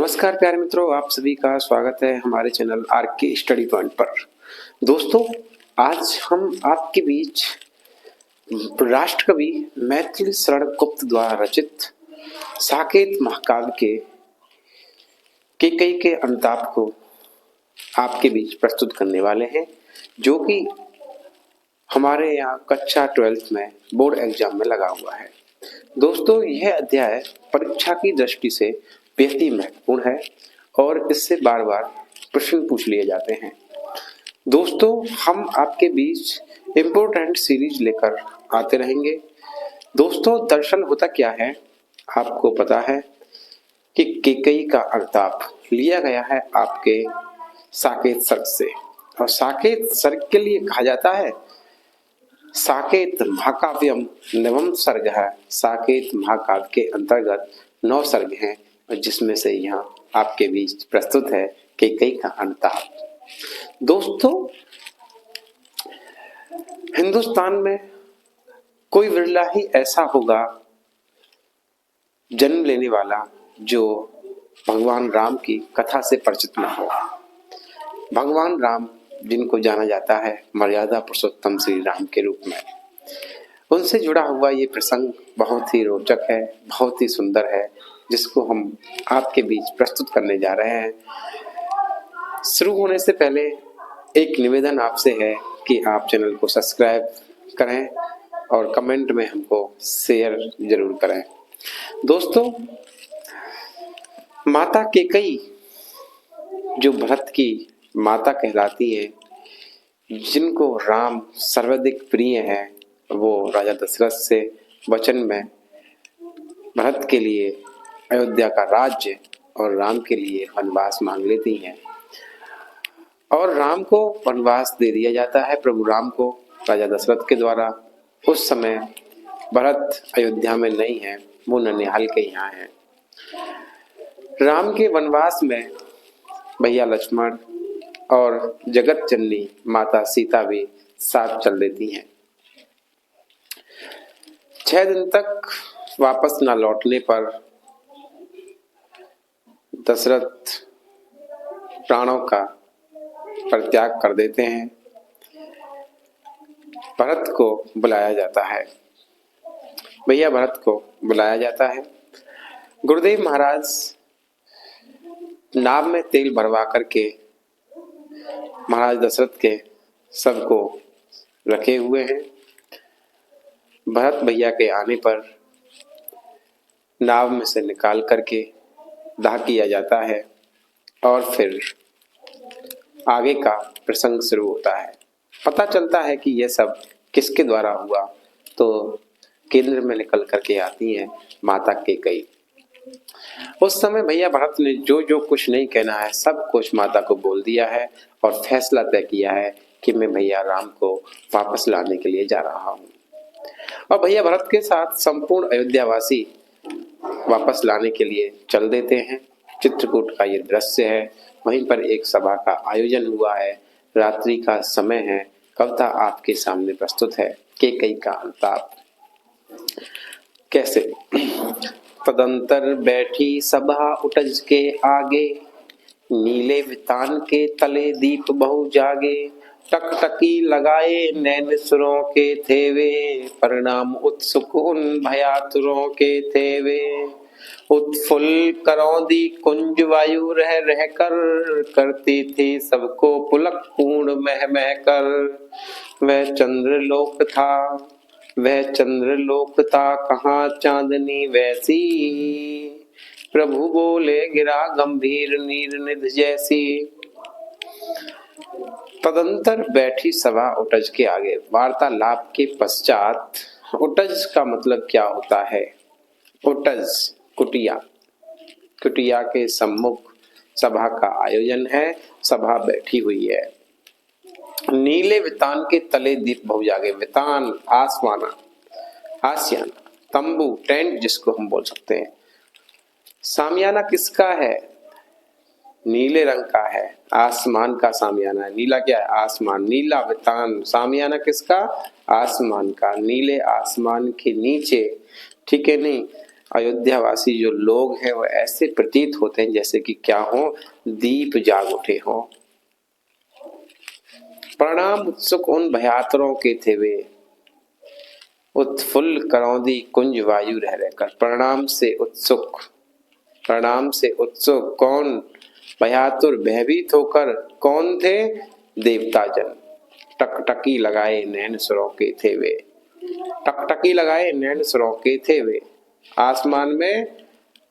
नमस्कार प्यारे मित्रों, आप सभी का स्वागत है हमारे चैनल आर के स्टडी पॉइंट पर। दोस्तों, आज हम आपके बीच राष्ट्रकवि मैथिली शरण गुप्त द्वारा रचित साकेत महाकाव्य के केकई के अनुताप को आपके बीच प्रस्तुत करने वाले हैं, जो कि हमारे यहाँ कक्षा 12th में बोर्ड एग्जाम में लगा हुआ है। दोस्तों, यह अध्याय परीक्षा की दृष्टि से बेहद ही महत्वपूर्ण है और इससे बार बार प्रश्न पूछ लिए जाते हैं। दोस्तों, हम आपके बीच इम्पोर्टेंट सीरीज लेकर आते रहेंगे। दोस्तों, दरअसल होता क्या है, आपको पता है कि केकई का अनुताप लिया गया है आपके साकेत सर्ग से, और साकेत सर्ग के लिए कहा जाता है साकेत महाकाव्यम नवम सर्ग है। साकेत महाकाव्य के अंतर्गत 9 सर्ग हैं, जिसमें से यहाँ आपके बीच प्रस्तुत है केकई का अनुताप। दोस्तों, हिंदुस्तान में कोई विरला ही ऐसा होगा जन्म लेने वाला जो भगवान राम की कथा से परिचित न हो। भगवान राम, जिनको जाना जाता है मर्यादा पुरुषोत्तम श्री राम के रूप में, उनसे जुड़ा हुआ ये प्रसंग बहुत ही रोचक है, बहुत ही सुंदर है, जिसको हम आपके बीच प्रस्तुत करने जा रहे हैं। शुरू होने से पहले एक निवेदन आपसे है कि आप चैनल को सब्सक्राइब करें और कमेंट में हमको शेयर जरूर करें। दोस्तों, माता केकई जो भरत की माता कहलाती है, जिनको राम सर्वाधिक प्रिय है, वो राजा दशरथ से वचन में भरत के लिए अयोध्या का राज्य और राम के लिए वनवास मांग लेती हैं, और राम को वनवास दे दिया जाता है, प्रभु राम को, राजा दशरथ के द्वारा। उस समय भरत अयोध्या में नहीं है, वो ननिहाल के यहाँ है। राम के वनवास में भैया लक्ष्मण और जगत जननी माता सीता भी साथ चल देती हैं। 6 दिन तक वापस न लौटने पर दशरथ प्राणों का परित्याग कर देते हैं। भरत को बुलाया जाता है, भैया भरत को बुलाया जाता है। गुरुदेव महाराज नाव में तेल भरवा करके महाराज दशरथ के सब को रखे हुए हैं। भरत भैया के आने पर नाव में से निकाल करके दाह किया जाता है, और फिर आगे का प्रसंग शुरू होता है। पता चलता है कि यह सब किसके द्वारा हुआ, तो केंद्र में निकल करके आती हैं माता केकई। उस समय भैया भरत ने जो जो कुछ नहीं कहना है सब कुछ माता को बोल दिया है, और फैसला तय किया है कि मैं भैया राम को वापस लाने के लिए जा रहा हूँ। और भैया भरत के साथ संपूर्ण अयोध्यावासी वापस लाने के लिए चल देते हैं। चित्रकूट का ये दृश्य है, वहीं पर एक सभा का आयोजन हुआ है, रात्रि का समय है। कविता आपके सामने प्रस्तुत है केकई का अनुताप। कैसे? तदंतर बैठी सभा उटज के आगे, नीले वितान के तले दीप बहु जागे। टकटकी लगाए नैन सुरों के थेवे, परिणाम उत्सुक उन भयातुरों के थेवे। उत्फुल्ल करौंदी कुंज वायु रह रह कर, करती थी सबको पुलक पूर्ण मह मह कर। वह चंद्रलोक था, वह चंद्रलोक था, कहाँ चांदनी वैसी। प्रभु बोले गिरा गंभीर नीर निध जैसी। तदंतर बैठी सभा उटज के आगे, वार्तालाप के पश्चात। उटज का मतलब क्या होता है? उटज कुटिया, कुटिया के सम्मुख सभा का आयोजन है, सभा बैठी हुई है। नीले वितान के तले दीप बहु जागे। वितान आसमाना, आसियाना, तंबू, टेंट जिसको हम बोल सकते हैं। सामियाना किसका है? नीले रंग का है, आसमान का सामियाना है। नीला क्या है? आसमान। नीला वितान, सामियाना किसका? आसमान का। नीले आसमान के नीचे, ठीक है नहीं, अयोध्यावासी जो लोग हैं वो ऐसे प्रतीत होते हैं जैसे कि क्या हो, दीप जाग उठे हों। प्रणाम उत्सुक उन भयातुरों के थे वे, उत्फुल्ल करौंदी कुंज वायु रह रहकर। प्रणाम से उत्सुक कौन, भयातुर भयभीत होकर कौन थे, देवता जन। टकटकी लगाए नैन सुरों के थे वे, टकटकी लगाए नैन सुरों के थे वे। आसमान में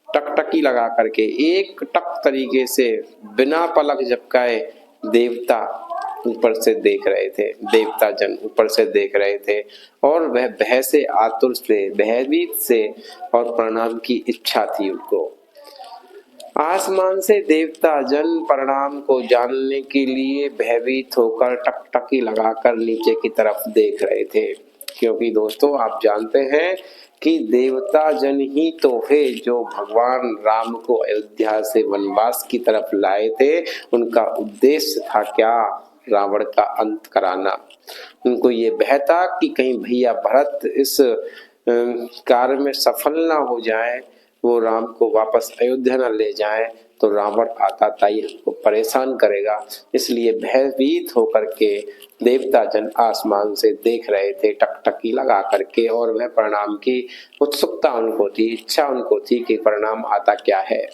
टकटकी लगा करके एक टक तरीके से बिना पलक झपकाए देवता ऊपर से देख रहे थे, देवता जन ऊपर से देख रहे थे और वह भय से, आतुर से, भयभीत से और प्रणाम की इच्छा थी उनको। आसमान से देवता जन प्रणाम को जानने के लिए भयभीत होकर टकटकी लगाकर नीचे की तरफ देख रहे थे, क्योंकि दोस्तों आप जानते हैं कि देवता जन ही तो है जो भगवान राम को अयोध्या से वनवास की तरफ लाए थे। उनका उद्देश्य था क्या, रावण का अंत कराना। उनको ये भय था कि कहीं भैया भरत इस कार्य में सफल ना हो जाए, वो राम को वापस अयोध्या न ले जाए तो रावण आताताई हमको परेशान करेगा। इसलिए भयभीत होकर के देवता जन आसमान से देख रहे थे टकटकी लगा करके, और वह परिणाम की उत्सुकता उनको थी, इच्छा उनको थी कि परिणाम आता क्या है।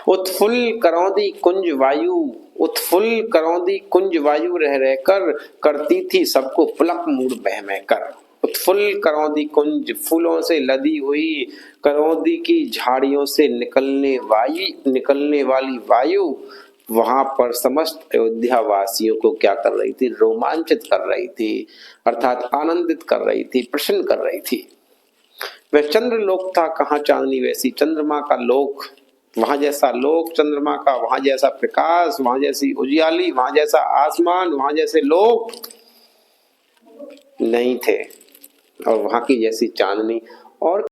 उत्फुल्ल करौंदी कुंज वायु, उत्फुल्ल करौंदी कुंज वायु रह रहकर करती थी सबको पुलक मूड बह में कर। उत्फुल्ल करौंदी कुंज, फूलों से लदी हुई करौंदी की झाड़ियों से निकलने वाली वायु वहां पर समस्त अयोध्या वासियों को क्या कर रही थी, रोमांचित कर रही थी, अर्थात आनंदित कर रही थी, प्रसन्न कर रही थी। वह चंद्रलोक था, कहाँ चांदनी वैसी चंद्रमा का लोक, वहां जैसा लोक चंद्रमा का, वहां जैसा प्रकाश, वहां जैसी उजियाली, वहां जैसा आसमान, वहां जैसे लोक नहीं थे, और वहां की जैसी चांदनी और